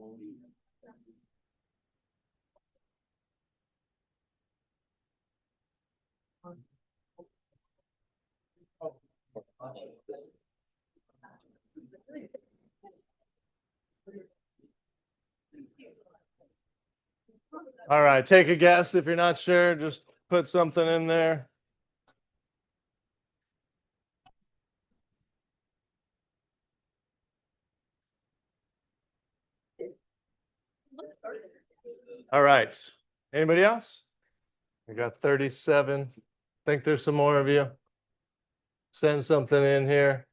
All right, take a guess. If you're not sure, just put something in there. All right. Anybody else? We got 37. Think there's some more of you. Send something in here.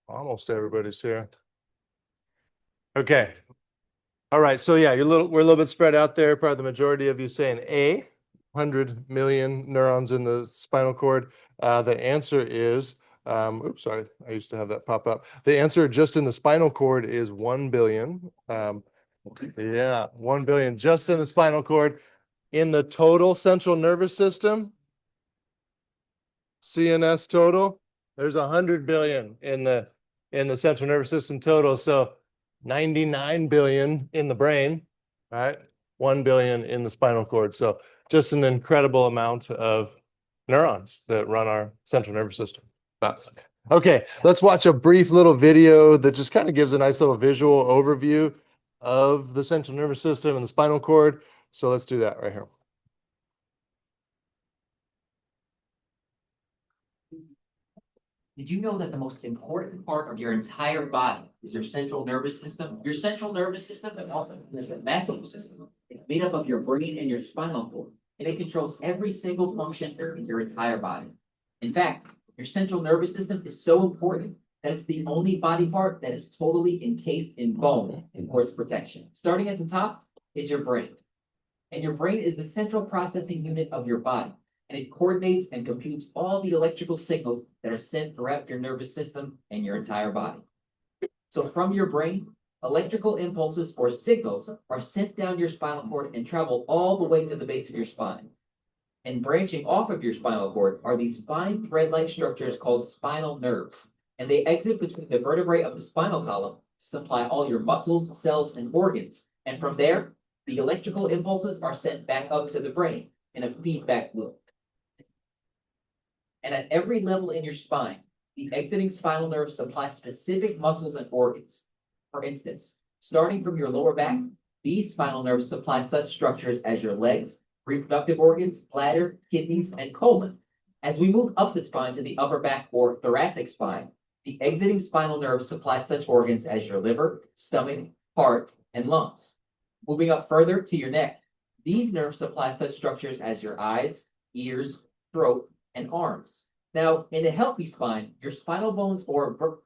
Almost everybody's here. Okay. All right. So yeah, we're a little bit spread out there. Probably the majority of you saying A, 100 million neurons in the spinal cord. The answer is, oops, sorry, I used to have that pop up. The answer just in the spinal cord is 1 billion. Yeah, 1 billion just in the spinal cord. In the total central nervous system, CNS total, there's 100 billion in the central nervous system total. So 99 billion in the brain, right? 1 billion in the spinal cord. So just an incredible amount of neurons that run our central nervous system. Okay, let's watch a brief little video that just kind of gives a nice little visual overview of the central nervous system and the spinal cord. So let's do that right here. Did you know that the most important part of your entire body is your central nervous system? Your central nervous system and also is the vascular system. It's made up of your brain and your spinal cord, and it controls every single function in your entire body. In fact, your central nervous system is so important that it's the only body part that is totally encased in bone and for its protection. Starting at the top is your brain. And your brain is the central processing unit of your body, and it coordinates and computes all the electrical signals that are sent throughout your nervous system and your entire body. So from your brain, electrical impulses or signals are sent down your spinal cord and travel all the way to the base of your spine. And branching off of your spinal cord are these fine thread-like structures called spinal nerves, and they exit between the vertebrae of the spinal column to supply all your muscles, cells, and organs. And from there, the electrical impulses are sent back up to the brain in a feedback loop. And at every level in your spine, the exiting spinal nerves supply specific muscles and organs. For instance, starting from your lower back, these spinal nerves supply such structures as your legs, reproductive organs, bladder, kidneys, and colon. As we move up the spine to the upper back or thoracic spine, the exiting spinal nerves supply such organs as your liver, stomach, heart, and lungs. Moving up further to your neck, these nerves supply such structures as your eyes, ears, throat, and arms. Now, in a healthy spine, your spinal bones or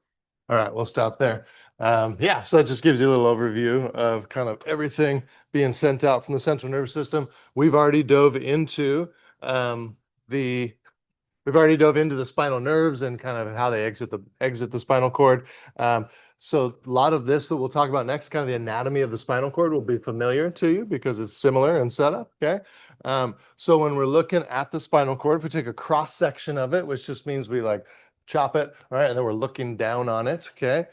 all right, we'll stop there. Yeah, so it just gives you a little overview of kind of everything being sent out from the central nervous system. We've already dove into the spinal nerves and kind of how they exit the spinal cord. So a lot of this that we'll talk about next, kind of the anatomy of the spinal cord, will be familiar to you because it's similar in setup. Okay. So when we're looking at the spinal cord, if we take a cross section of it, which just means we like chop it, right, and then we're looking down on it. Okay.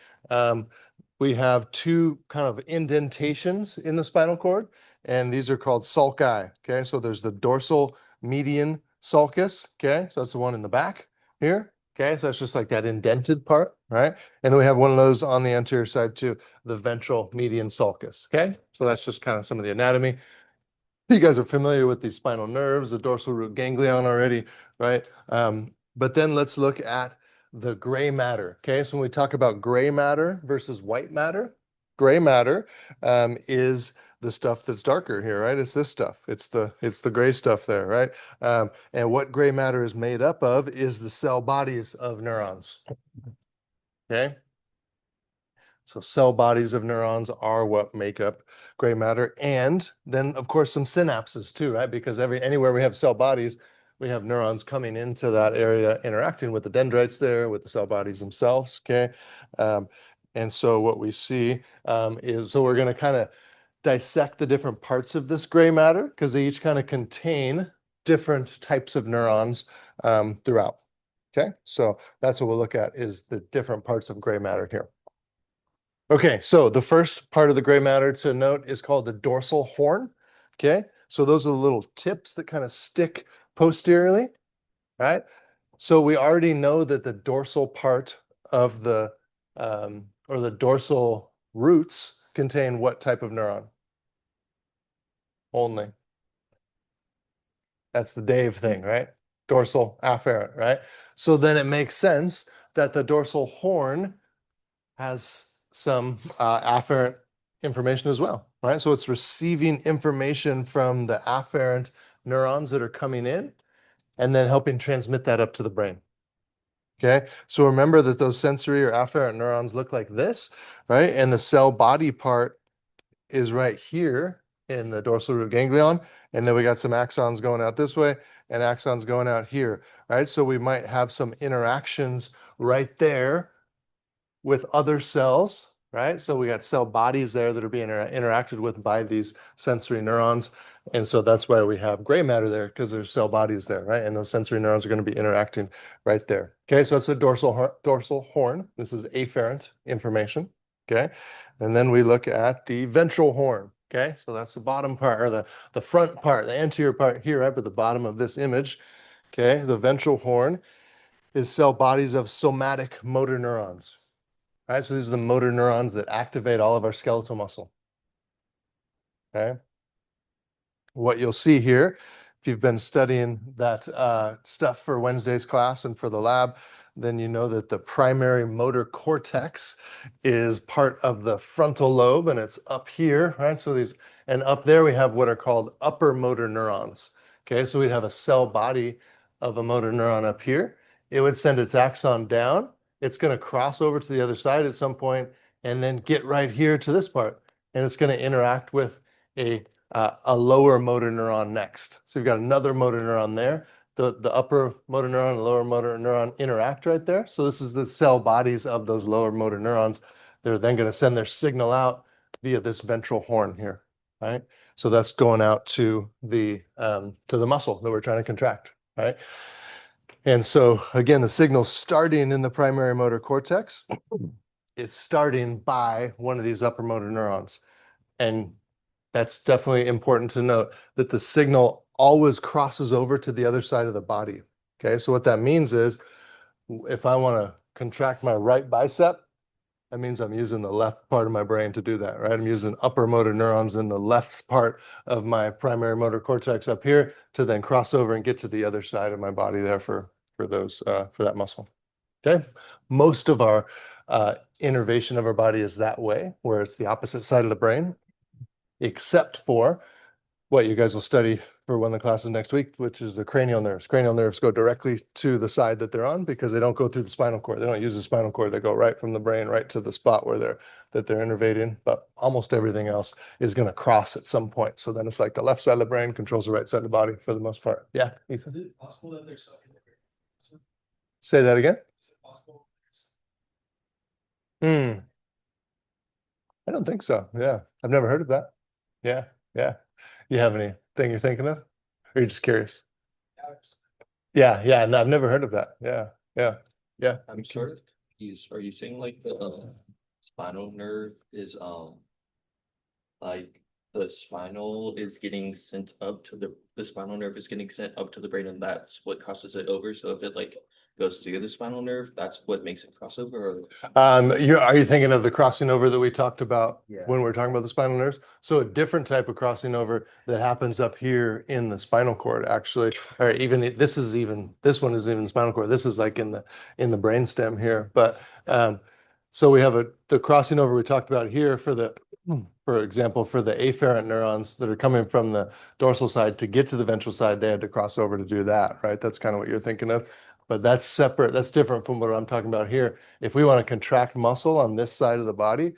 We have two kind of indentations in the spinal cord, and these are called sulci. Okay. So there's the dorsal median sulcus. Okay. So that's the one in the back here. Okay. So that's just like that indented part, right? And then we have one of those on the anterior side too, the ventral median sulcus. Okay. So that's just kind of some of the anatomy. You guys are familiar with these spinal nerves, the dorsal root ganglion already, right? But then let's look at the gray matter. Okay, so when we talk about gray matter versus white matter, gray matter is the stuff that's darker here, right? It's this stuff. It's the gray stuff there, right? And what gray matter is made up of is the cell bodies of neurons. Okay. So cell bodies of neurons are what make up gray matter. And then, of course, some synapses too, right? Because anywhere we have cell bodies, we have neurons coming into that area, interacting with the dendrites there, with the cell bodies themselves, okay? And so what we see is, so we're going to kind of dissect the different parts of this gray matter because they each kind of contain different types of neurons throughout. Okay, so that's what we'll look at is the different parts of gray matter here. Okay, so the first part of the gray matter to note is called the dorsal horn. Okay, so those are the little tips that kind of stick posteriorly, right? So we already know that the dorsal part of the or the dorsal roots contain what type of neuron? Only. That's the Dave thing, right? Dorsal afferent, right? So then it makes sense that the dorsal horn has some afferent information as well, right? So it's receiving information from the afferent neurons that are coming in and then helping transmit that up to the brain. Okay, so remember that those sensory or afferent neurons look like this, right? And the cell body part is right here in the dorsal root ganglion. And then we got some axons going out this way and axons going out here, right? So we might have some interactions right there with other cells, right? So we got cell bodies there that are being interacted with by these sensory neurons. And so that's why we have gray matter there, because there's cell bodies there, right? And those sensory neurons are going to be interacting right there. Okay, so it's a dorsal horn. This is afferent information. Okay, and then we look at the ventral horn. Okay, so that's the bottom part or the front part, the anterior part here up at the bottom of this image. Okay, the ventral horn is cell bodies of somatic motor neurons. All right, so these are the motor neurons that activate all of our skeletal muscle. Okay. What you'll see here, if you've been studying that stuff for Wednesday's class and for the lab, then you know that the primary motor cortex is part of the frontal lobe and it's up here, right? So these, and up there we have what are called upper motor neurons. Okay, so we'd have a cell body of a motor neuron up here. It would send its axon down. It's going to cross over to the other side at some point and then get right here to this part. And it's going to interact with a lower motor neuron next. So you've got another motor neuron there. The upper motor neuron and lower motor neuron interact right there. So this is the cell bodies of those lower motor neurons. They're then going to send their signal out via this ventral horn here, right? So that's going out to the muscle that we're trying to contract, right? And so again, the signal's starting in the primary motor cortex. It's starting by one of these upper motor neurons. And that's definitely important to note that the signal always crosses over to the other side of the body. Okay, so what that means is if I want to contract my right bicep, that means I'm using the left part of my brain to do that, right? I'm using upper motor neurons in the left part of my primary motor cortex up here to then cross over and get to the other side of my body there for those for that muscle. Okay, most of our innervation of our body is that way, where it's the opposite side of the brain, except for what you guys will study for one of the classes next week, which is the cranial nerves. Cranial nerves go directly to the side that they're on because they don't go through the spinal cord. They don't use the spinal cord. They go right from the brain right to the spot where they're innervating. But almost everything else is going to cross at some point. So then it's like the left side of the brain controls the right side of the body for the most part. Yeah, Ethan. Is it possible that there's something there? Say that again. Is it possible? I don't think so. Yeah, I've never heard of that. Yeah, yeah. You have anything you're thinking of? Or you're just curious? Yeah. No, I've never heard of that. Yeah. I'm sort of confused. Are you saying like the spinal nerve is like the spinal is getting sent up to the spinal nerve is getting sent up to the brain and that's what crosses it over? So if it like goes through the spinal nerve, that's what makes it cross over? Or Are you thinking of the crossing over that we talked about Yeah. when we were talking about the spinal nerves? So a different type of crossing over that happens up here in the spinal cord, actually, or even this one is even spinal cord. This is like in the brainstem here. But so we have the crossing over we talked about here for example, for the afferent neurons that are coming from the dorsal side to get to the ventral side, they had to cross over to do that, right? That's kind of what you're thinking of. But that's separate. That's different from what I'm talking about here. If we want to contract muscle on this side of the body,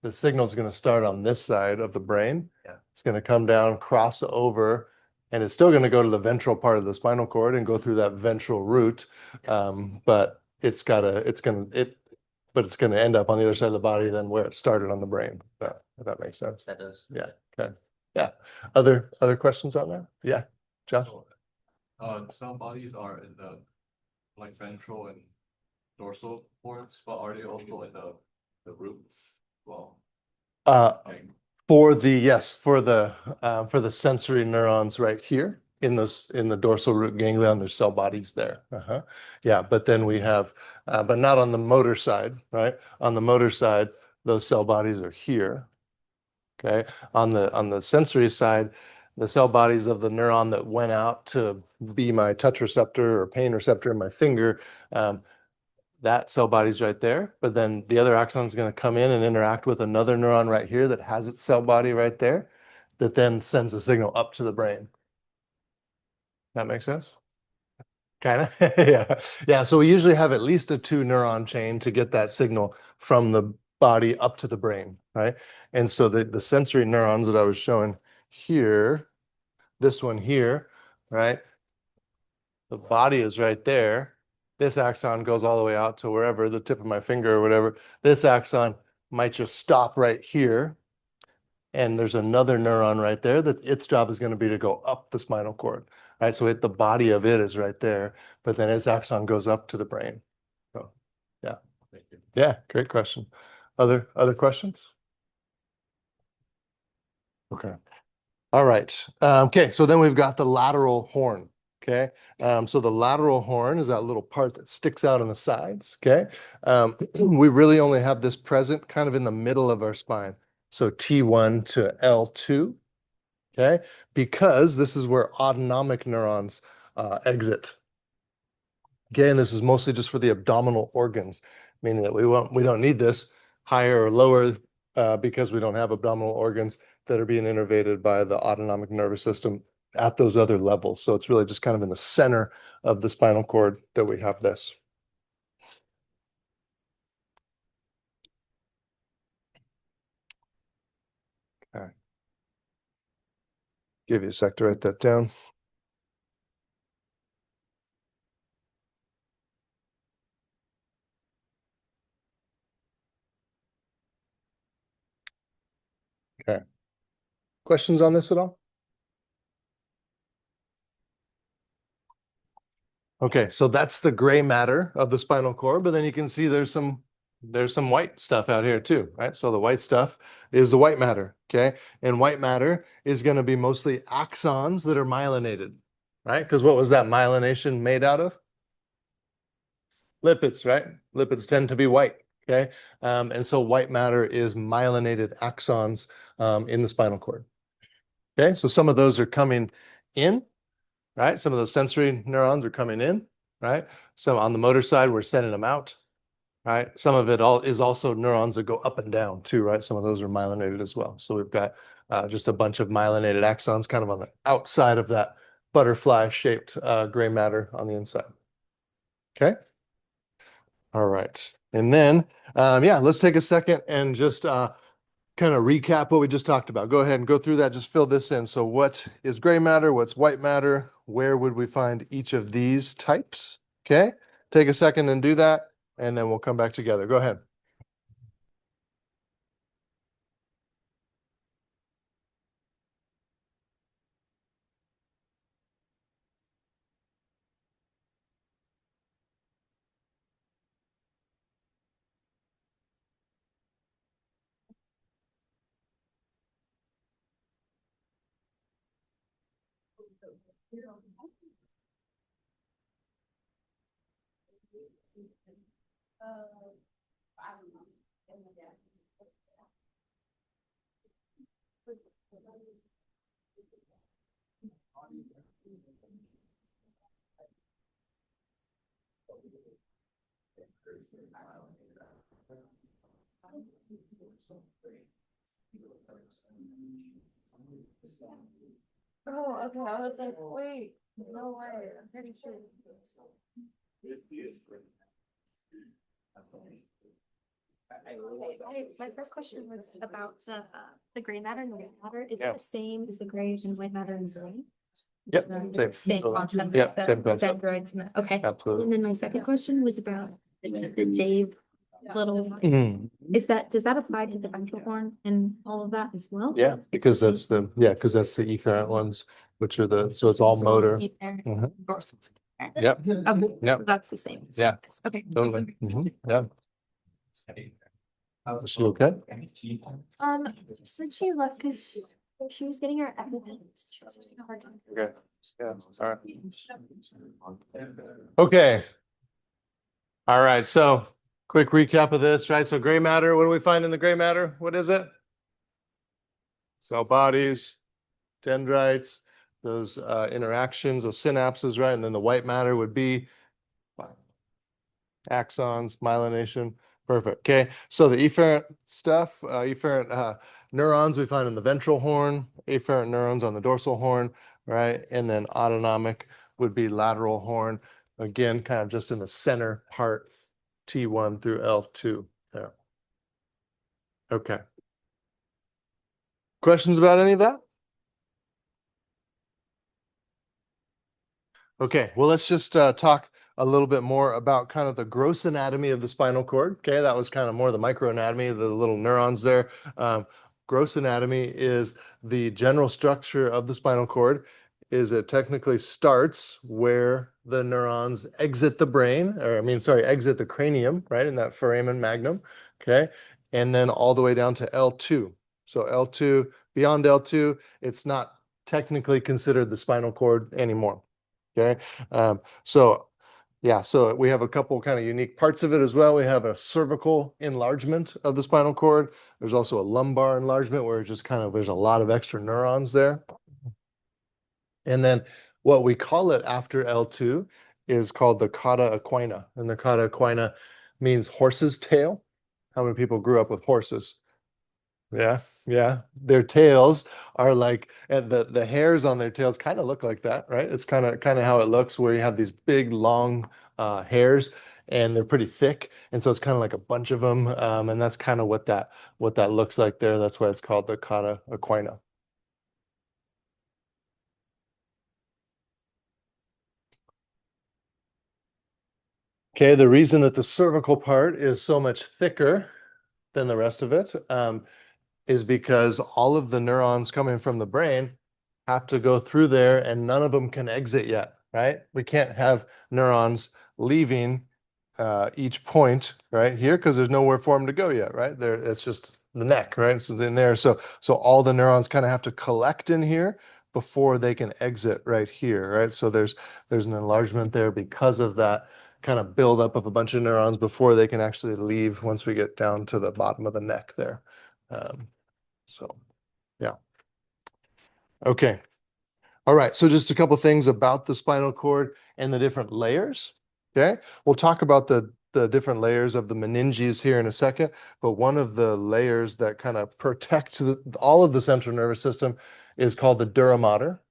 the signal is going to start on this side of the brain. Yeah. It's going to come down, cross over, and it's still going to go to the ventral part of the spinal cord and go through that ventral root. But it's going to end up on the other side of the body than where it started on the brain. If that makes sense. that does. Yeah. Okay. Yeah. Other questions on that? Yeah. Josh? Cell bodies are in the like ventral and dorsal ports, but are they also in the roots? Well, Uh, okay. for the sensory neurons right here in the dorsal root ganglion, there's cell bodies there. Yeah, but then we have, but not on the motor side, right? On the motor side, those cell bodies are here. Okay, on the sensory side, the cell bodies of the neuron that went out to be my touch receptor or pain receptor in my finger, that cell body's right there. But then the other axon is going to come in and interact with another neuron right here that has its cell body right there, that then sends a signal up to the brain. That makes sense? Kind of, yeah, yeah. So we usually have at least a 2 neuron chain to get that signal from the body up to the brain, right? And so the sensory neurons that I was showing here, this one here, right? The body is right there. This axon goes all the way out to wherever, the tip of my finger or whatever. This axon might just stop right here. And there's another neuron right there that its job is going to be to go up the spinal cord, right? So the body of it is right there, but then its axon goes up to the brain. So, yeah. Thank you. Yeah, great question. Other questions? Okay. All right. Okay, so then we've got the lateral horn. Okay. So the lateral horn is that little part that sticks out on the sides. Okay. We really only have this present kind of in the middle of our spine. So T1 to L2. Okay. Because this is where autonomic neurons exit. Okay. And this is mostly just for the abdominal organs, meaning that we don't need this higher or lower because we don't have abdominal organs that are being innervated by the autonomic nervous system at those other levels. So it's really just kind of in the center of the spinal cord that we have this. Okay. Give you a sec to write that down. Okay. Questions on this at all? Okay, so that's the gray matter of the spinal cord, but then you can see there's some white stuff out here too, right? So the white stuff is the white matter, okay? And white matter is going to be mostly axons that are myelinated, right? Because what was that myelination made out of? Lipids, right? Lipids tend to be white, okay? And so white matter is myelinated axons in the spinal cord. Okay, so some of those are coming in, right? Some of those sensory neurons are coming in, right? So on the motor side, we're sending them out, right? Some of it all is also neurons that go up and down too, right? Some of those are myelinated as well. So we've got just a bunch of myelinated axons kind of on the outside of that butterfly-shaped gray matter on the inside. Okay. All right. And then, yeah, let's take a second and just kind of recap what we just talked about. Go ahead and go through that. Just fill this in. So what is gray matter? What's white matter? Where would we find each of these types? Okay. Take a second and do that, and then we'll come back together. Go ahead. Oh, okay. I was like, wait, no way. I'm pretty sure. My first question was about the gray matter and the white matter. Is Yeah. it the same as the gray and white matter and gray? Yep, The same. Same concept. Yep, as same the concept. dendrites and okay. Absolutely. And then my second question was about the Dave little, Mhm. does that apply to the ventral horn and all of that as well? Yeah, It's because the that's the efferent ones, which are so it's all same- motor. efferent Mhm. dorsal. Yep. Okay, Yep. so that's the same. as Yeah. this. Okay. Totally. awesome. Mhm. Yeah. Is she okay? Said she left because she was getting her EpiPen. She was having a hard time. Okay. Yeah. All right. Okay. All right. So quick recap of this, right? So gray matter, what do we find in the gray matter? What is it? Cell bodies, dendrites, those interactions, those synapses, right? And then the white matter would be axons, myelination. Perfect. Okay. So the efferent stuff, efferent neurons we find in the ventral horn, afferent neurons on the dorsal horn, right? And then autonomic would be lateral horn. Again, kind of just in the center part, T1 through L2 there. Okay. Questions about any of that? Okay, well, let's just talk a little bit more about kind of the gross anatomy of the spinal cord. Okay, that was kind of more the microanatomy, the little neurons there. Gross anatomy is the general structure of the spinal cord. Is it technically starts where the neurons exit the brain, or I mean, sorry, exit the cranium, right, in that foramen magnum. Okay, and then all the way down to L2. So L2, beyond L2, it's not technically considered the spinal cord anymore. Okay. So yeah, so we have a couple kind of unique parts of it as well. We have a cervical enlargement of the spinal cord. There's also a lumbar enlargement where it's just kind of there's a lot of extra neurons there. And then what we call it after L2 is called the cauda equina. And the cauda equina means horse's tail. How many people grew up with horses? Yeah, yeah. Their tails are like, and the hairs on their tails kind of look like that, right? It's kind of how it looks, where you have these big long hairs, and they're pretty thick, and so it's kind of like a bunch of them, and that's kind of what that looks like there. That's why it's called the cauda equina. Okay, the reason that the cervical part is so much thicker than the rest of it, is because all of the neurons coming from the brain have to go through there and none of them can exit yet, right? We can't have neurons leaving each point right here because there's nowhere for them to go yet, right? There, it's just the neck, right? So in there, so all the neurons kind of have to collect in here before they can exit right here, right? So there's an enlargement there because of that kind of buildup of a bunch of neurons before they can actually leave once we get down to the bottom of the neck there. So, yeah. Okay. All right. So just a couple things about the spinal cord and the different layers. Okay. We'll talk about the different layers of the meninges here in a second, but one of the layers that kind of protect all of the central nervous system is called the dura mater.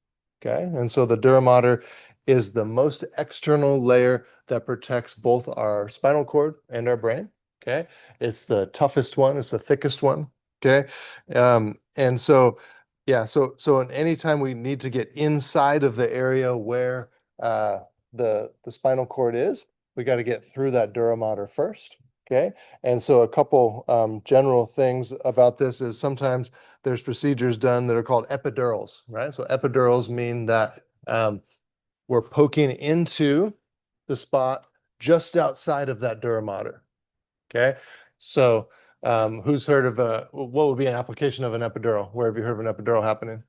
Okay. And so the dura mater is the most external layer that protects both our spinal cord and our brain. Okay. It's the toughest one. It's the thickest one. Okay. And so, yeah, so anytime we need to get inside of the area where the spinal cord is, we got to get through that dura mater first. Okay. And so a couple general things about this is sometimes there's procedures done that are called epidurals, right? So epidurals mean that we're poking into the spot just outside of that dura mater. Okay. So who's heard of what would be an application of an epidural? Where have you heard of an epidural happening?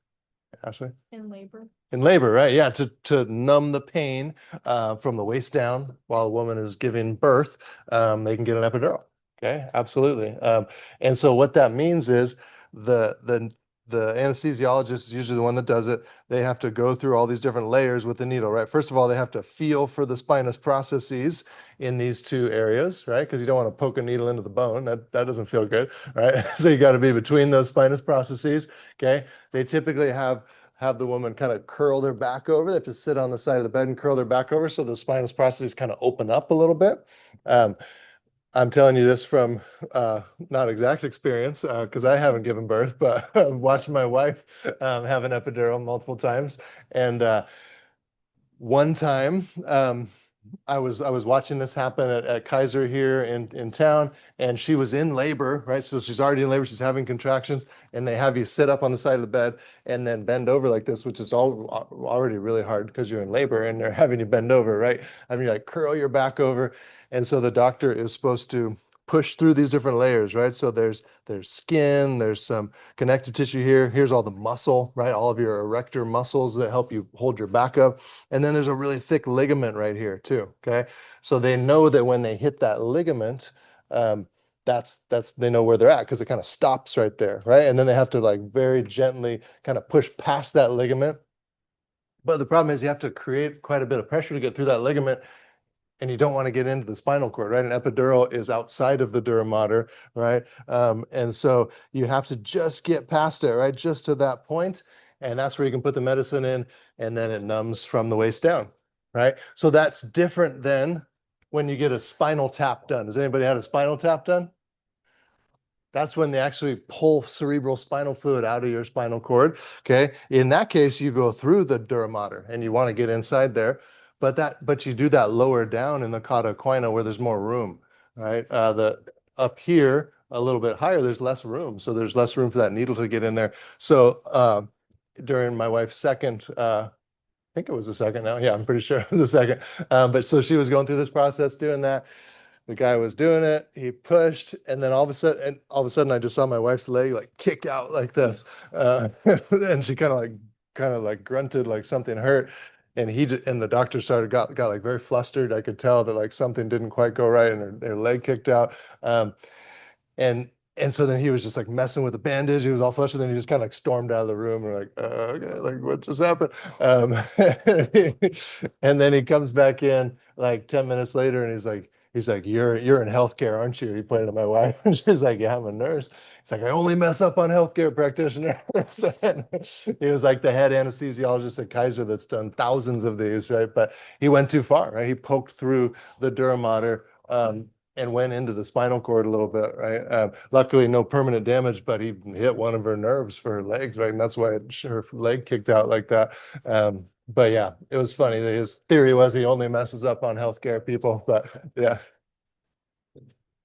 Ashley? In labor. In labor, right? Yeah, to numb the pain from the waist down while a woman is giving birth, they can get an epidural. Okay, absolutely. And so what that means is the anesthesiologist is usually the one that does it. They have to go through all these different layers with the needle, right? First of all, they have to feel for the spinous processes in these two areas, right? Because you don't want to poke a needle into the bone. That doesn't feel good, right? So you got to be between those spinous processes. Okay. They typically have the woman kind of curl their back over. They have to sit on the side of the bed and curl their back over so the spinous processes kind of open up a little bit. I'm telling you this from not exact experience because I haven't given birth, but I've watched my wife have an epidural multiple times. And one time I was watching this happen at Kaiser here in town, and she was in labor, right? So she's already in labor, she's having contractions, and they have you sit up on the side of the bed and then bend over like this, which is already really hard because you're in labor and they're having you bend over, right? I mean, like curl your back over. And so the doctor is supposed to push through these different layers, right? So there's skin, there's some connective tissue here. Here's all the muscle, right? All of your erector muscles that help you hold your back up. And then there's a really thick ligament right here too, okay? So they know that when they hit that ligament, that's they know where they're at because it kind of stops right there, right? And then they have to like very gently kind of push past that ligament. But the problem is you have to create quite a bit of pressure to get through that ligament, and you don't want to get into the spinal cord, right? An epidural is outside of the dura mater, right? And so you have to just get past it, right? Just to that point, and that's where you can put the medicine in, and then it numbs from the waist down, right? So that's different than when you get a spinal tap done. Has anybody had a spinal tap done? That's when they actually pull cerebral spinal fluid out of your spinal cord. Okay. In that case, you go through the dura mater and you want to get inside there, but you do that lower down in the cauda equina where there's more room, right? The up here a little bit higher, there's less room, so there's less room for that needle to get in there. So during my wife's second, I think it was the second now. Yeah, I'm pretty sure it was the second. But so she was going through this process doing that. The guy was doing it, he pushed, and then all of a sudden I just saw my wife's leg like kick out like this. And she kind of like grunted like something hurt. And and the doctor got like very flustered. I could tell that like something didn't quite go right and her leg kicked out. And so then he was just like messing with the bandage. He was all flustered. Then he just kind of like stormed out of the room. And like, okay, like what just happened? And then he comes back in like 10 minutes later, and he's like, you're in healthcare, aren't you? He pointed at my wife, and she's like, yeah, I'm a nurse. It's like, I only mess up on healthcare practitioners. He was like the head anesthesiologist at Kaiser that's done thousands of these, right? But he went too far, right? He poked through the dura mater. And went into the spinal cord a little bit, right? Luckily, no permanent damage, but he hit one of her nerves for her legs, right? And that's why her leg kicked out like that. But yeah, it was funny. His theory was he only messes up on healthcare people, but yeah.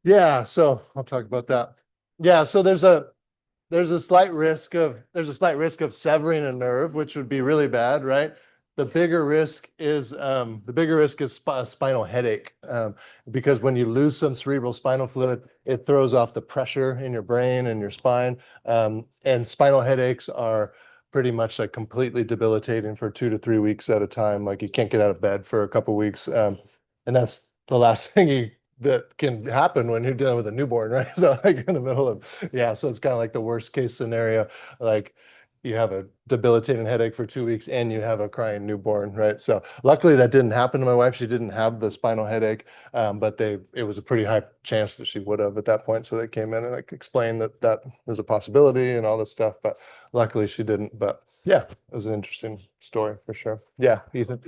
Yeah, so I'll talk about that. Yeah, so there's a slight risk of severing a nerve, which would be really bad, right? The bigger risk is a spinal headache, because when you lose some cerebral spinal fluid, it throws off the pressure in your brain and your spine. And spinal headaches are pretty much like completely debilitating for 2 to 3 weeks at a time. Like you can't get out of bed for a couple weeks. And that's the last thing that can happen when you're dealing with a newborn, right? So like in the middle of, yeah, so it's kind of like the worst case scenario. Like you have a debilitating headache for 2 weeks and you have a crying newborn, right? So luckily that didn't happen to my wife. She didn't have the spinal headache, but it was a pretty high chance that she would have at that point. So they came in and like explained that was a possibility and all this stuff, but luckily she didn't. But yeah, it was an interesting story for sure. Yeah, Ethan.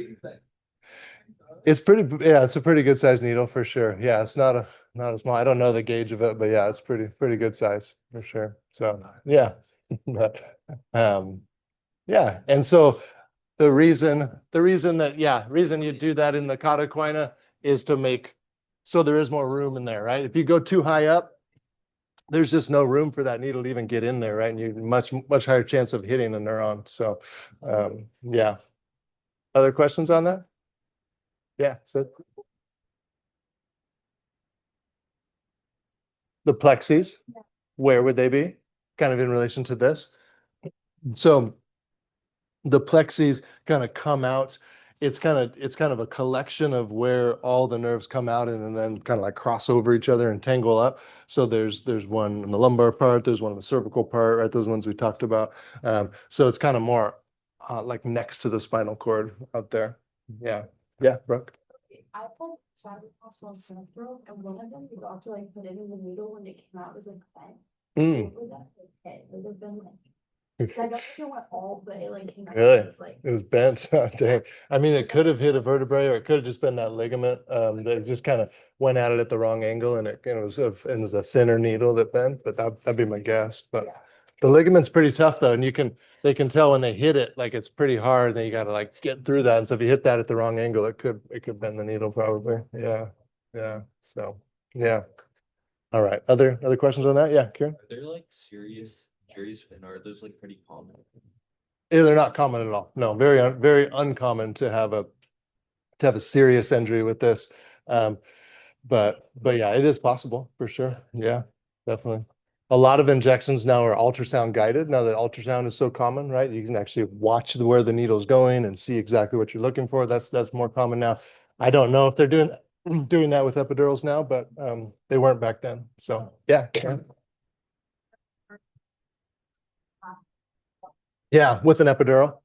It's a pretty good size needle for sure. Yeah, it's not a small. I don't know the gauge of it, but yeah, it's pretty good size for sure. So yeah. But yeah. And so the reason you do that in the cauda equina is to make so there is more room in there, right? If you go too high up, there's just no room for that needle to even get in there, right? And you much higher chance of hitting a neuron. So yeah. Other questions on that? Yeah, so the plexes, where would they be? Kind of in relation to this. So the plexes kind of come out. It's kind of a collection of where all the nerves come out and then kind of like cross over each other and tangle up. So there's one in the lumbar part, there's one in the cervical part, right? Those ones we talked about. So it's kind of more like next to the spinal cord out there. Yeah. Yeah, Brooke. I had shattered possible syndrome, and one of them, the doctor like put it in the needle when it came out, it was like bent. Mm. Would that be okay? Would have been like, I got it went all the way, like came out, Really? it was like. It was bent. Oh, dang. I mean, it could have hit a vertebrae, or it could have just been that ligament that just kind of went at it at the wrong angle, and it was a thinner needle that bent. But that'd be my guess. But The ligament's pretty tough though, and they can tell when they hit it, like it's pretty hard, then you gotta like get through that. And so if you hit that at the wrong angle, it could bend the needle probably. Yeah, yeah, so, yeah. All right, other questions on that? Yeah, Kieran? Are there like serious injuries and are those like pretty common? Yeah, they're not common at all. No, very uncommon to have a serious injury with this. But yeah, it is possible for sure. Yeah, definitely. A lot of injections now are ultrasound guided. Now that ultrasound is so common, right? You can actually watch where the needle's going and see exactly what you're looking for. That's more common now. I don't know if they're doing that with epidurals now, but they weren't back then. So yeah. Yeah, with an epidural.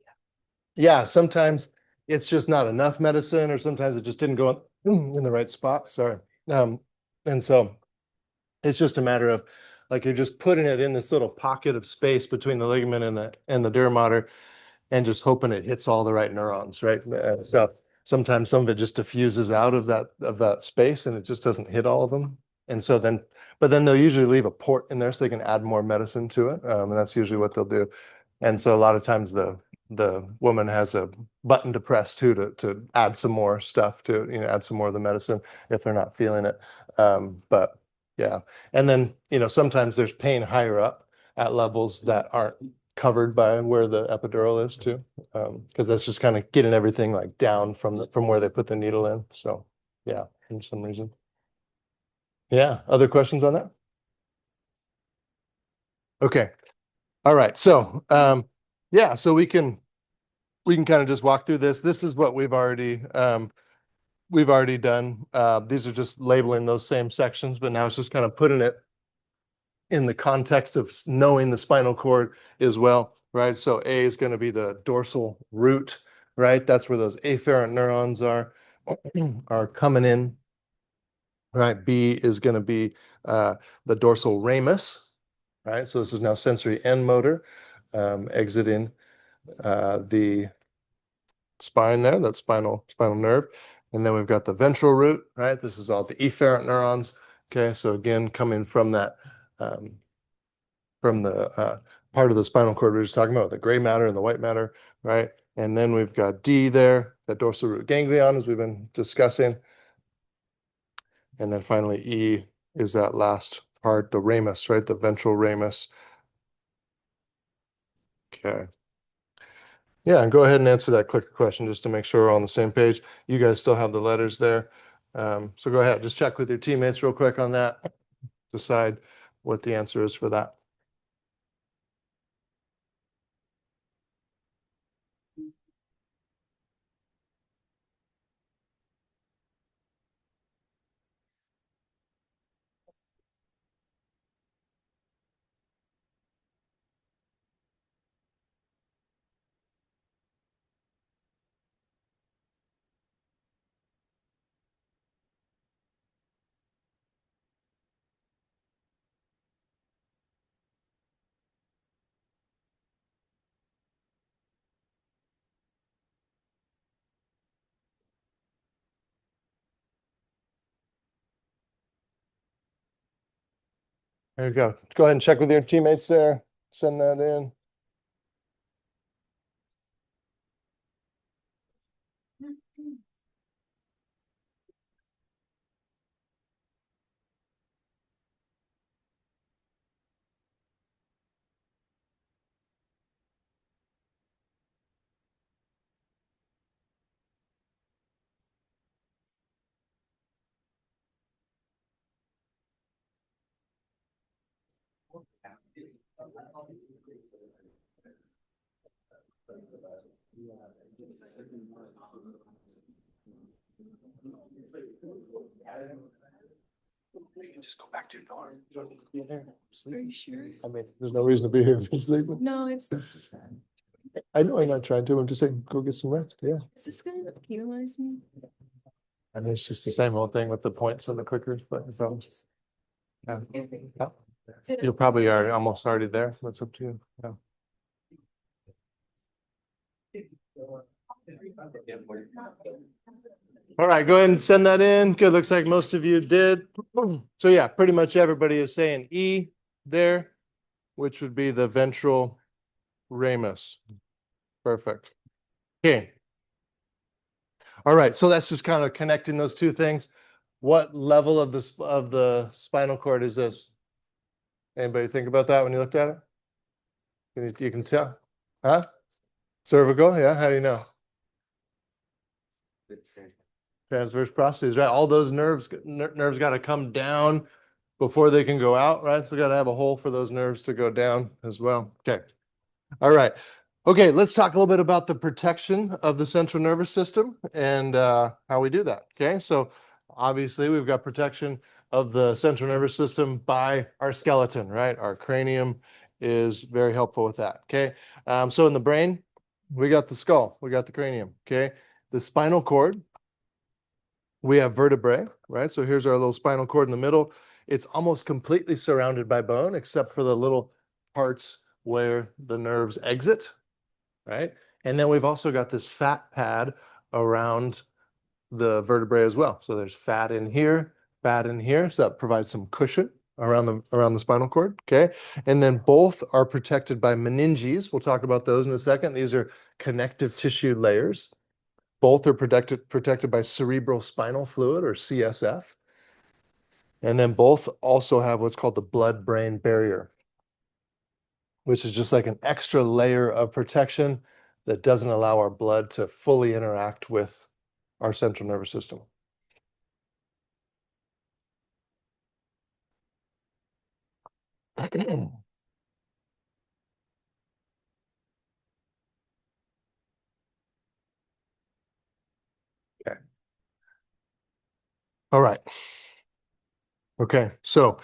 Yeah, sometimes it's just not enough medicine, or sometimes it just didn't go in the right spot. Sorry. And so it's just a matter of like you're just putting it in this little pocket of space between the ligament and the dura mater, and just hoping it hits all the right neurons, right? So sometimes some of it just diffuses out of that space, and it just doesn't hit all of them. And so but then they'll usually leave a port in there so they can add more medicine to it, and that's usually what they'll do. And so a lot of times the woman has a button to press too to add some more stuff to, add some more of the medicine if they're not feeling it. But yeah, and then sometimes there's pain higher up at levels that aren't covered by where the epidural is too, because that's just kind of getting everything like down from where they put the needle in. So yeah, for some reason. Yeah, other questions on that? Okay. All right. So yeah, so we can kind of just walk through this. This is what we've already done. These are just labeling those same sections, but now it's just kind of putting it in the context of knowing the spinal cord as well, right? So A is going to be the dorsal root, right? That's where those afferent neurons are coming in, right? B is going to be the dorsal ramus, right? So this is now sensory and motor, exiting the spine there, that spinal nerve. And then we've got the ventral root, right? This is all the efferent neurons. Okay, so again, coming from that, from the part of the spinal cord we were just talking about, the gray matter and the white matter, right? And then we've got D there, the dorsal root ganglion, as we've been discussing. And then finally, E is that last part, the ramus, right? The ventral ramus. Okay. Yeah, and go ahead and answer that clicker question just to make sure we're on the same page. You guys still have the letters there. So go ahead, just check with your teammates real quick on that. Decide what the answer is for that. There you go. Go ahead and check with your teammates there. Send that in. You can just go back to your dorm. You don't need to be in there. Are you sure? I mean, there's no reason to be here if you're sleeping. No, it's not just that. I know I'm not trying to. I'm just saying, go get some rest. Yeah. Is this gonna penalize me? And it's just the same old thing with the points on the clickers, but so, yeah. Is You probably are almost already there. That's up to you. Yeah. All right, go ahead and send that in. Good. Looks like most of you did. So yeah, pretty much everybody is saying E there. which would be the ventral ramus. Perfect. Okay. All right, so that's just kind of connecting those two things. What level of the spinal cord is this? Anybody think about that when you looked at it? You can tell, huh? Cervical, yeah, how do you know? Transverse processes, right? All those nerves got to come down before they can go out, right? So we got to have a hole for those nerves to go down as well. Okay. All right. Okay, let's talk a little bit about the protection of the central nervous system and how we do that. Okay, so obviously we've got protection of the central nervous system by our skeleton, right? Our cranium is very helpful with that. Okay, so in the brain, we got the skull, we got the cranium. Okay, the spinal cord, we have vertebrae, right? So here's our little spinal cord in the middle. It's almost completely surrounded by bone, except for the little parts where the nerves exit, right? And then we've also got this fat pad around the vertebrae as well. So there's fat in here, so that provides some cushion around the spinal cord, okay? And then both are protected by meninges. We'll talk about those in a second. These are connective tissue layers. Both are protected by cerebral spinal fluid, or CSF. And then both also have what's called the blood-brain barrier, which is just like an extra layer of protection that doesn't allow our blood to fully interact with our central nervous system. Okay. All right. Okay, so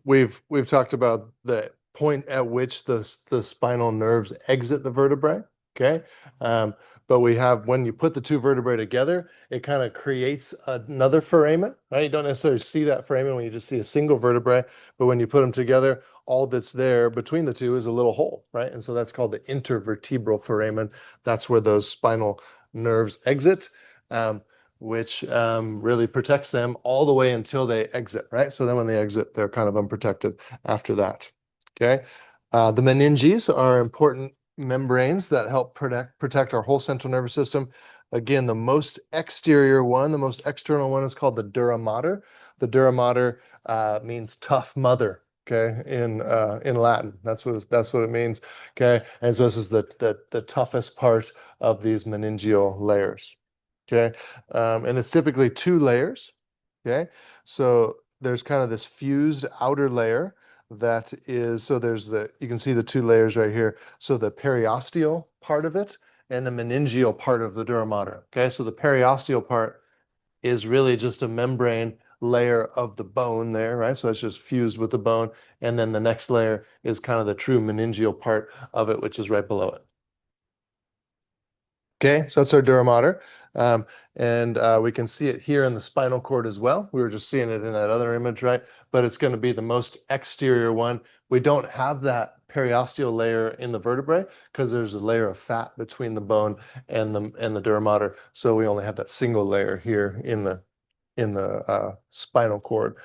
we've talked about the point at which the spinal nerves exit the vertebrae. Okay, but we have, when you put the two vertebrae together, it kind of creates another foramen. Right, you don't necessarily see that foramen when you just see a single vertebrae, but when you put them together, all that's there between the two is a little hole, right? And so that's called the intervertebral foramen. That's where those spinal nerves exit. Which really protects them all the way until they exit, right? So then when they exit, they're kind of unprotected after that, okay? The meninges are important membranes that help protect our whole central nervous system. Again, the most exterior one, the most external one is called the dura mater. The dura mater means tough mother, okay, in Latin. That's what it means, okay? And so this is the toughest part of these meningeal layers. Okay, and it's typically two layers. Okay, so there's kind of this fused outer layer that is, so you can see the two layers right here. So the periosteal part of it and the meningeal part of the dura mater. Okay, so the periosteal part is really just a membrane layer of the bone there, right? So it's just fused with the bone. And then the next layer is kind of the true meningeal part of it, which is right below it. Okay, so that's our dura mater. And we can see it here in the spinal cord as well. We were just seeing it in that other image, right? But it's going to be the most exterior one. We don't have that periosteal layer in the vertebrae because there's a layer of fat between the bone and the dura mater. So we only have that single layer here in the spinal cord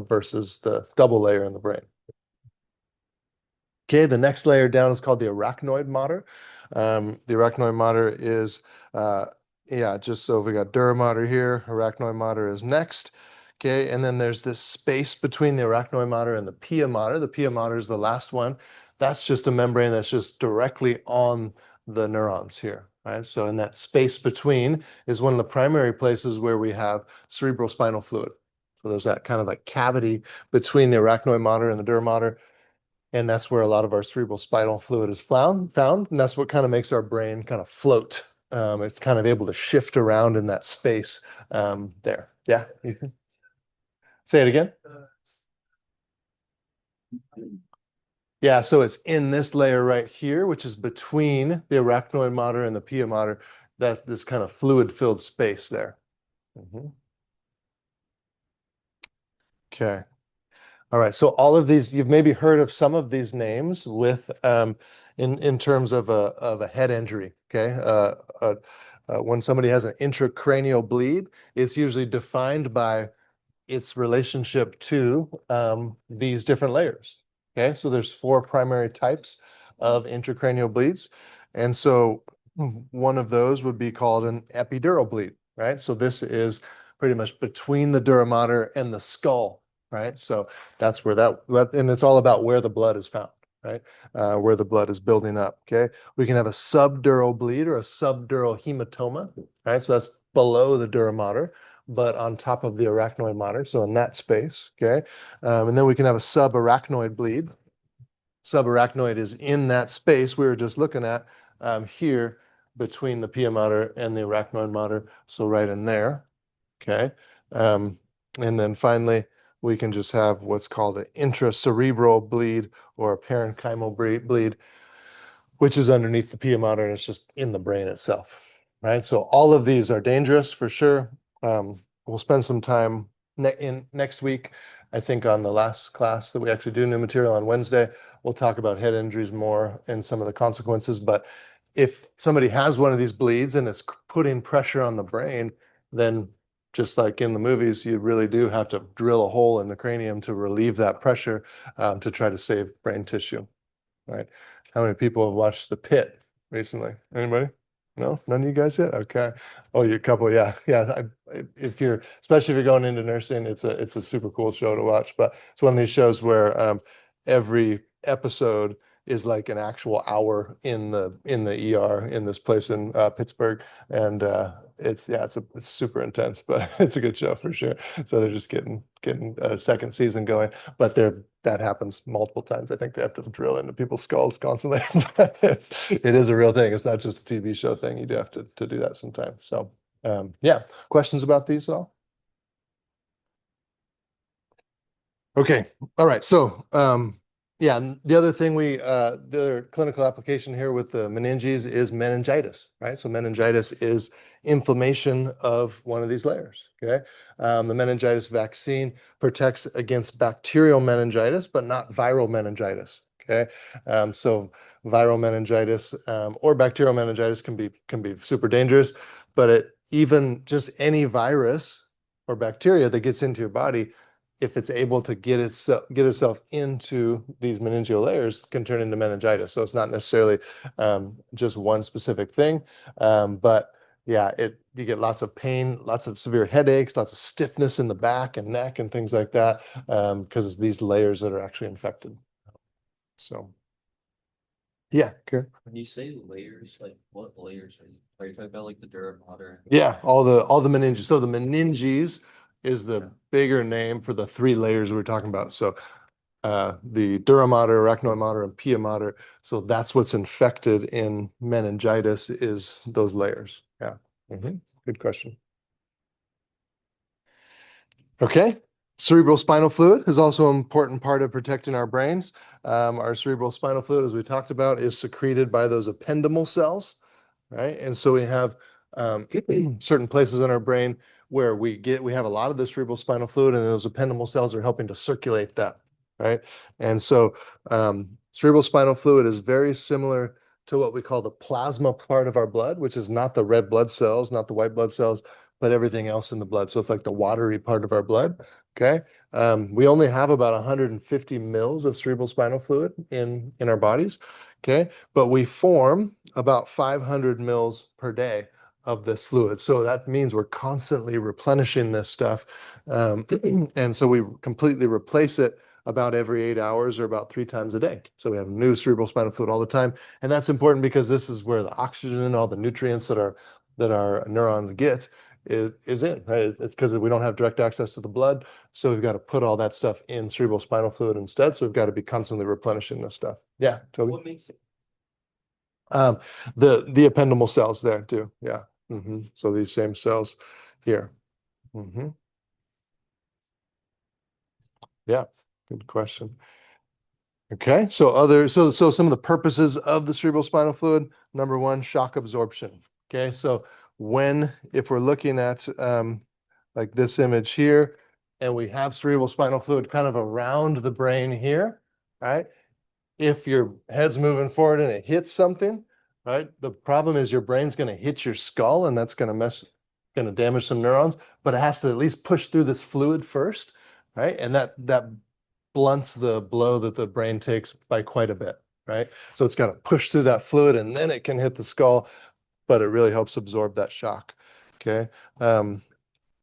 versus the double layer in the brain. Okay, the next layer down is called the arachnoid mater. The arachnoid mater is, yeah, just so we got dura mater here, arachnoid mater is next. Okay, and then there's this space between the arachnoid mater and the pia mater. The pia mater is the last one. That's just a membrane that's just directly on the neurons here, right? So in that space between is one of the primary places where we have cerebral spinal fluid. So there's that kind of like cavity between the arachnoid mater and the dura mater. And that's where a lot of our cerebral spinal fluid is found, and that's what kind of makes our brain kind of float. It's kind of able to shift around in that space there. Yeah, Ethan? Say it again. Yeah, so it's in this layer right here, which is between the arachnoid mater and the pia mater. That's this kind of fluid-filled space there. Okay. All right, so all of these, you've maybe heard of some of these names with in terms of a head injury. Okay, when somebody has an intracranial bleed, it's usually defined by its relationship to these different layers. Okay, so there's four primary types of intracranial bleeds. And so one of those would be called an epidural bleed, right? So this is pretty much between the dura mater and the skull, right? So that's where and it's all about where the blood is found, right? Where the blood is building up, okay? We can have a subdural bleed or a subdural hematoma, right? So that's below the dura mater, but on top of the arachnoid mater, so in that space, okay? And then we can have a subarachnoid bleed. Subarachnoid is in that space we were just looking at here between the pia mater and the arachnoid mater, so right in there, okay? And then finally, we can just have what's called an intracerebral bleed or a parenchymal bleed, which is underneath the pia mater and it's just in the brain itself, right? So all of these are dangerous for sure. We'll spend some time next week, I think on the last class that we actually do new material on Wednesday, we'll talk about head injuries more and some of the consequences. But if somebody has one of these bleeds and it's putting pressure on the brain, then just like in the movies, you really do have to drill a hole in the cranium to relieve that pressure to try to save brain tissue, right? How many people have watched The Pit recently? Anybody? No, none of you guys yet? Okay. Oh, you a couple, yeah, yeah. If you're, especially if you're going into nursing, it's a super cool show to watch. But it's one of these shows where every episode is like an actual hour in the ER in this place in Pittsburgh, and it's super intense, but it's a good show for sure. So they're just getting a second season going, but that happens multiple times. I think they have to drill into people's skulls constantly. But it is a real thing. It's not just a TV show thing. You do have to do that sometimes. So yeah, questions about these at all? Okay, all right. So yeah, and the other thing the other clinical application here with the meninges is meningitis, right? So meningitis is inflammation of one of these layers, okay? The meningitis vaccine protects against bacterial meningitis, but not viral meningitis, okay? So viral meningitis or bacterial meningitis can be super dangerous, but even just any virus or bacteria that gets into your body, if it's able to get itself into these meningeal layers, can turn into meningitis. So it's not necessarily just one specific thing, but yeah, you get lots of pain, lots of severe headaches, lots of stiffness in the back and neck and things like that because it's these layers that are actually infected. So yeah, okay. When you say layers, like what layers are you talking about, like the dura mater? Yeah, all the meninges. So the meninges is the bigger name for the three layers we were talking about. So the dura mater, arachnoid mater, and pia mater. So that's what's infected in meningitis is those layers. Yeah. Good question. Okay. Cerebral spinal fluid is also an important part of protecting our brains. Our cerebral spinal fluid, as we talked about, is secreted by those ependymal cells, right? And so we have certain places in our brain where we have a lot of the cerebral spinal fluid, and those ependymal cells are helping to circulate that, right? And so cerebral spinal fluid is very similar to what we call the plasma part of our blood, which is not the red blood cells, not the white blood cells, but everything else in the blood. So it's like the watery part of our blood. Okay. We only have about 150 mils of cerebral spinal fluid in our bodies. Okay. But we form about 500 mils per day of this fluid. So that means we're constantly replenishing this stuff. And so we completely replace it about every 8 hours or about 3 times a day. So we have new cerebral spinal fluid all the time. And that's important because this is where the oxygen and all the nutrients that our neurons get is in, right? It's because we don't have direct access to the blood. So we've got to put all that stuff in cerebral spinal fluid instead. So we've got to be constantly replenishing this stuff. Yeah, Toby. What makes it? The ependymal cells there too. Yeah. So these same cells here. Yeah, good question. Okay, so some of the purposes of the cerebral spinal fluid, number one, shock absorption. Okay, so if we're looking at like this image here, and we have cerebral spinal fluid kind of around the brain here, right? If your head's moving forward and it hits something, right? The problem is your brain's going to hit your skull, and that's going to damage some neurons, but it has to at least push through this fluid first, right? And that blunts the blow that the brain takes by quite a bit, right? So it's got to push through that fluid and then it can hit the skull, but it really helps absorb that shock. Okay. And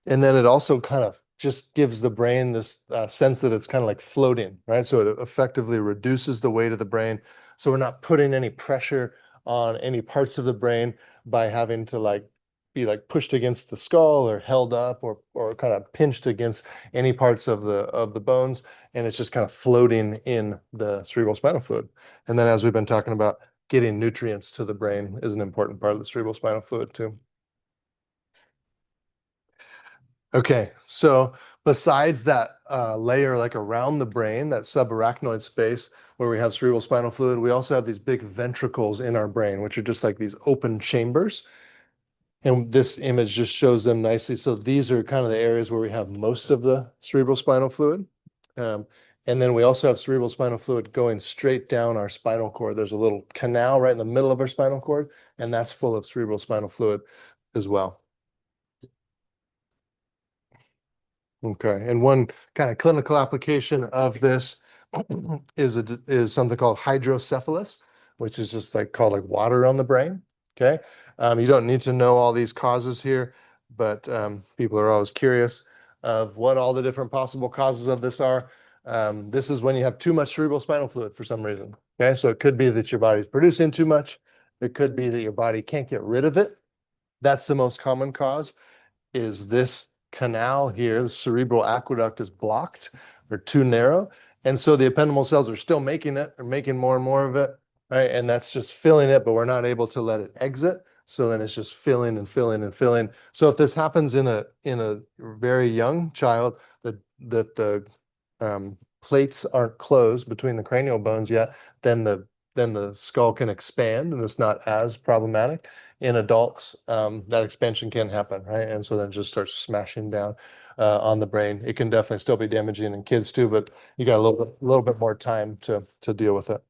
then it also kind of just gives the brain this sense that it's kind of like floating, right? So it effectively reduces the weight of the brain. So we're not putting any pressure on any parts of the brain by having to like be like pushed against the skull or held up or kind of pinched against any parts of the bones. And it's just kind of floating in the cerebral spinal fluid. And then as we've been talking about, getting nutrients to the brain is an important part of the cerebral spinal fluid too. Okay, so besides that layer like around the brain, that subarachnoid space where we have cerebral spinal fluid, we also have these big ventricles in our brain, which are just like these open chambers. And this image just shows them nicely. So these are kind of the areas where we have most of the cerebral spinal fluid. And then we also have cerebral spinal fluid going straight down our spinal cord. There's a little canal right in the middle of our spinal cord, and that's full of cerebral spinal fluid as well. Okay, and one kind of clinical application of this is something called hydrocephalus, which is just like called like water on the brain. Okay, you don't need to know all these causes here, but people are always curious of what all the different possible causes of this are. This is when you have too much cerebral spinal fluid for some reason. Okay, so it could be that your body's producing too much. It could be that your body can't get rid of it. That's the most common cause. Is this canal here, the cerebral aqueduct is blocked or too narrow. And so the ependymal cells are still making it or making more and more of it, right? And that's just filling it, but we're not able to let it exit. So then it's just filling and filling and filling. So if this happens in a very young child, that the plates aren't closed between the cranial bones yet, then the skull can expand and it's not as problematic. In adults, that expansion can happen, right? And so then it just starts smashing down on the brain. It can definitely still be damaging in kids too, but you got a little bit more time to deal with it.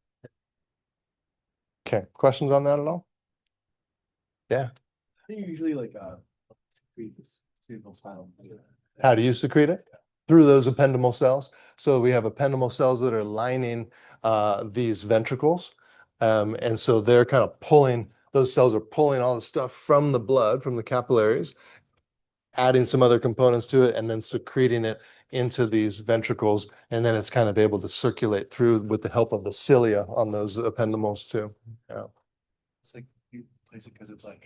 Okay, questions on that at all? Yeah. How do you usually like secrete this cerebral spinal fluid? How do you secrete it? Through those ependymal cells. So we have ependymal cells that are lining these ventricles. And so they're kind of pulling, those cells are pulling all the stuff from the blood, from the capillaries, adding some other components to it, and then secreting it into these ventricles. And then it's kind of able to circulate through with the help of the cilia on those ependymals too. Yeah. It's like you place it because it's like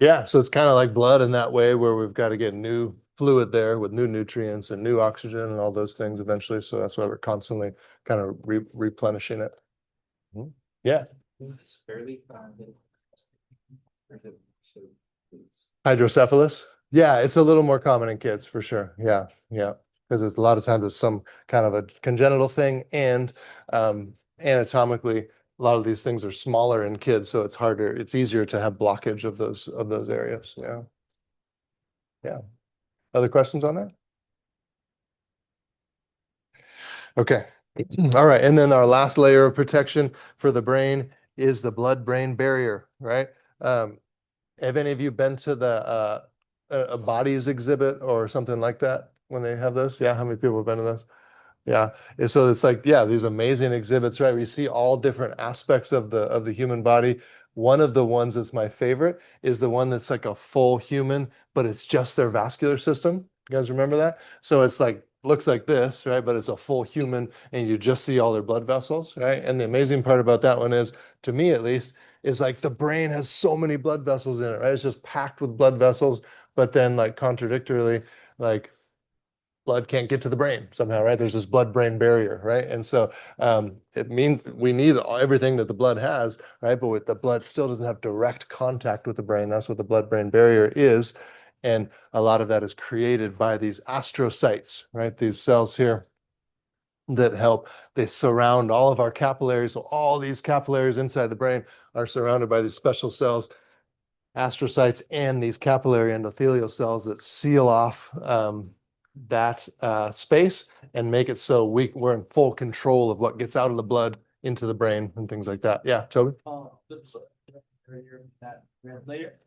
Yeah, so it's kind of like blood in that way where we've got to get new fluid there with new nutrients and new oxygen and all those things eventually. So that's why we're constantly kind of replenishing it. Yeah. Is this fairly common? Hydrocephalus. Yeah, it's a little more common in kids for sure. Yeah, yeah. Because it's a lot of times it's some kind of a congenital thing and anatomically a lot of these things are smaller in kids, so it's harder, it's easier to have blockage of those areas. Yeah. Yeah. Other questions on that? Okay. All right. And then our last layer of protection for the brain is the blood-brain barrier, right? Have any of you been to the a bodies exhibit or something like that when they have those? Yeah, how many people have been to those? Yeah. And so it's like, yeah, these amazing exhibits, right? We see all different aspects of the human body. One of the ones that's my favorite is the one that's like a full human, but it's just their vascular system. You guys remember that? So it's like looks like this, right? But it's a full human and you just see all their blood vessels, right? And the amazing part about that one is, to me at least, is like the brain has so many blood vessels in it, right? It's just packed with blood vessels, but then like contradictorily, like blood can't get to the brain somehow, right? There's this blood-brain barrier, right? And so it means we need everything that the blood has, right? But with the blood still doesn't have direct contact with the brain. That's what the blood-brain barrier is. And a lot of that is created by these astrocytes, right? These cells here that help, they surround all of our capillaries. So all these capillaries inside the brain are surrounded by these special cells, astrocytes, and these capillary endothelial cells that seal off that space and make it so we're in full control of what gets out of the blood into the brain and things like that. Yeah, Toby? Later.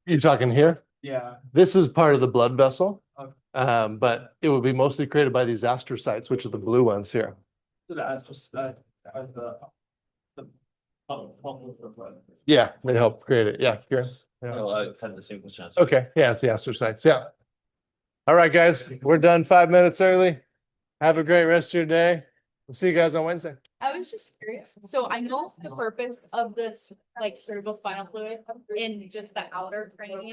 You're talking here? Yeah. This is part of the blood vessel. Okay. But it would be mostly created by these astrocytes, which are the blue ones here. So that's just the. Yeah, they help create it. Yeah, Kieran. Yeah. Oh, I had the same question. Okay, yeah, it's the astrocytes. Yeah. All right, guys, we're done 5 minutes early. Have a great rest of your day. We'll see you guys on Wednesday. I was just curious. So I know the purpose of this, like cerebral spinal fluid in just the outer cranium.